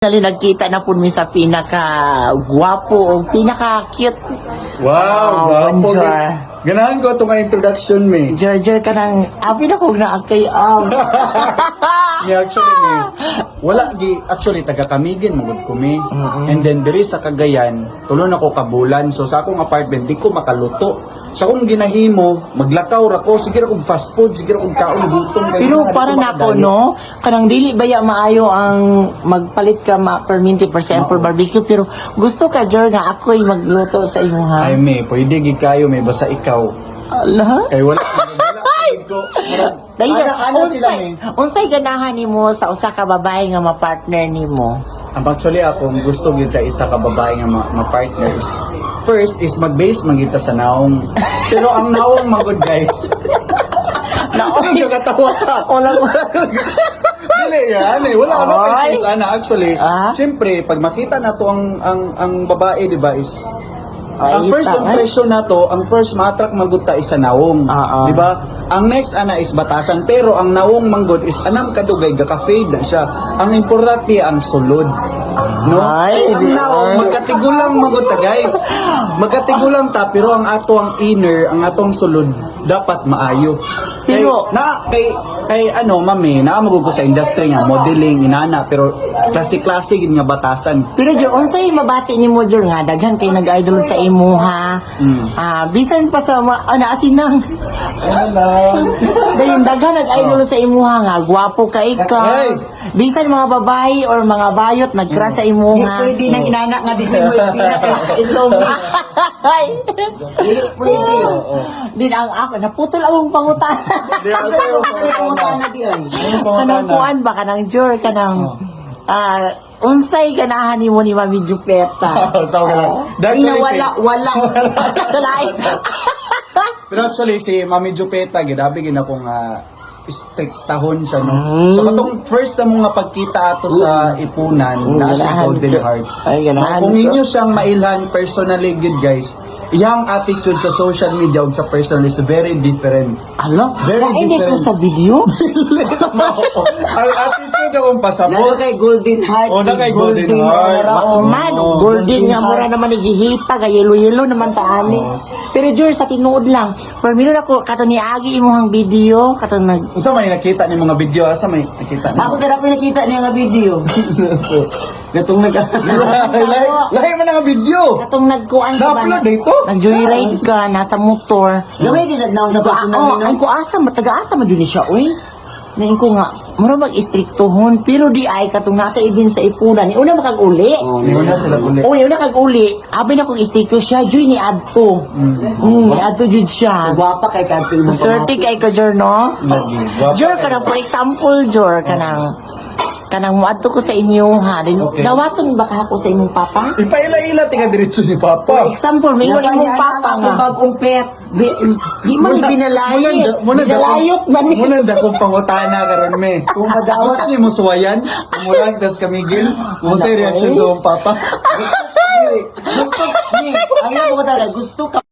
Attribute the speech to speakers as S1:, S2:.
S1: Dali nagkita na po mi sa pinaka-gwapo o pinaka-cute.
S2: Wow, gwapo.
S1: bonjour.
S2: Ganahan ko itong introduction me.
S1: George ka nang, api na kong naakay
S2: Yeah, actually me, wala actually taga Kamigin magud ko me. And then diri sa Cagayan, tulo na ko kabulan. So sa akong apartment di ko makaluto. Sa akong ginahimo, maglakaw ra ko, sige ra kog fast food, sige ra kog kaon gutom.
S1: Pero para na ako, no? Kanang dili baya maayo ang magpalit ka per minti per sample barbecue. Pero gusto ka, George, na ako'y magluto sa imo, ha?
S2: Ay me, pwede gid kayo may basta ikaw.
S1: Allah?
S2: Kay wala ko. Ano sila me?
S1: Unsay ganahan nimo sa usa ka babae nga ma-partner nimo?
S2: Actually ako gusto gyud sa isa ka babae nga ma-partner is first is mag-base magita sa naong. Pero ang naong magod guys. Naong katawa ka.
S1: Wala ko.
S2: Dili yan eh. Wala ano
S1: Ay.
S2: kay ana actually.
S1: Ah?
S2: Siyempre pag makita na to ang babae di ba is ang
S1: Ay,
S2: first
S1: tama.
S2: impression na to, ang first matrak manggod ta is sa naong. Di ba? Ang next ana is batasan pero ang naong manggod is anam kadugay gaka-fade na siya. Ang importante ang sulod. No?
S1: Ay,
S2: Ang naong magkatigulang manggod ta guys. Magkatigulang ta pero ang ato ang inner, ang atong sulod dapat maayo.
S1: Pero-
S2: Kay ano mami, naamagod ko sa industry nga modeling inana pero klase-klase gid nga batasan.
S1: Pero George, unsay mabati nimo George nga daghan kay nag-idol sa imo, ha? Bisan pa sa asinang. Dahil daghan nag-idol sa imo, ha, nga gwapo ka ikaw.
S2: Ay.
S1: Bisan mga babae or mga bayot nag-crush sa imo,
S3: Di
S1: ha?
S3: pwede nang inana nga dito mo isina kay itong
S1: Ay.
S3: Di pwede.
S1: Din ang ako naputol akong pangutan.
S3: Ang sarap ko sa pumunta na di ay.
S1: Kanang kuan ba kanang George kanang unsay ganahan nimo ni Mami Jupeta?
S2: So,
S3: Di na wala.
S1: Lain.
S2: Pero actually si Mami Jupeta gidabi gid akong strict tahon siya no. So katong first na mga pagkita ato sa ipunan na si
S1: ganahan
S2: Golden
S1: ko.
S2: Heart.
S1: Ay, ganahan
S2: Kung
S1: ko.
S2: inyo siyang mailhan personally good guys, iyang attitude sa social media ug sa personal is very different.
S1: Alo?
S2: Very
S1: Hindi ko
S2: different.
S1: sa video.
S2: Ang attitude akong
S3: Lalo
S2: pasabot.
S3: kay Golden Heart.
S2: Oh, na kay Golden
S3: mo
S2: Heart.
S3: na raon.
S1: Man, golden nga mura naman igihipa, ga yelo-yelo naman taani. Pero George, sa tinuod lang, pero meron ako, kato ni Agi imuhang video, kato nag...
S2: Unsa may nakita ni mga video asa may nakita ni?
S3: Ako kada pinakita niya nga video.
S2: Gatong lahi man nga video.
S1: Katong nagkuan ka ba?
S2: Na-upload dito?
S1: Nag-joyride ka, nasa motor.
S3: Gamay din na sa personal
S1: Oo,
S3: mo.
S1: ang kuasa, mataga-asa man din siya, uy. Nain ko nga, mura mag-istriktohon, pero di ay katong nasa ibin sa ipunan. Ni una makag-uli.
S2: Ni una sila uli.
S1: Oo, ni una kag-uli. Abi na kong istrikto siya, Joy ni Adto. Ni Adto jud siya.
S3: Gwapa kay kanto
S1: So, swerte kay ko, Jor, no?
S2: Nagigwa.
S1: Jor, kanang for example, Jor, kanang muadto ko sa inyo, ha?
S2: Okay.
S1: Dawaton ba ka ako sa imong papa?
S2: Ipaila-ila tiga diretso ni
S1: For
S2: Papa.
S1: example, may imong papa nga.
S3: bagong pet.
S1: Di man binalayot. Binalayot man ni.
S2: Muna da kong pangutana karon me. Kung madawat ni mo suwayan, umulang tas kamigil, mo sa reaction sa mong Papa.
S3: Gusto ni. Ayaw ko talaga gusto ka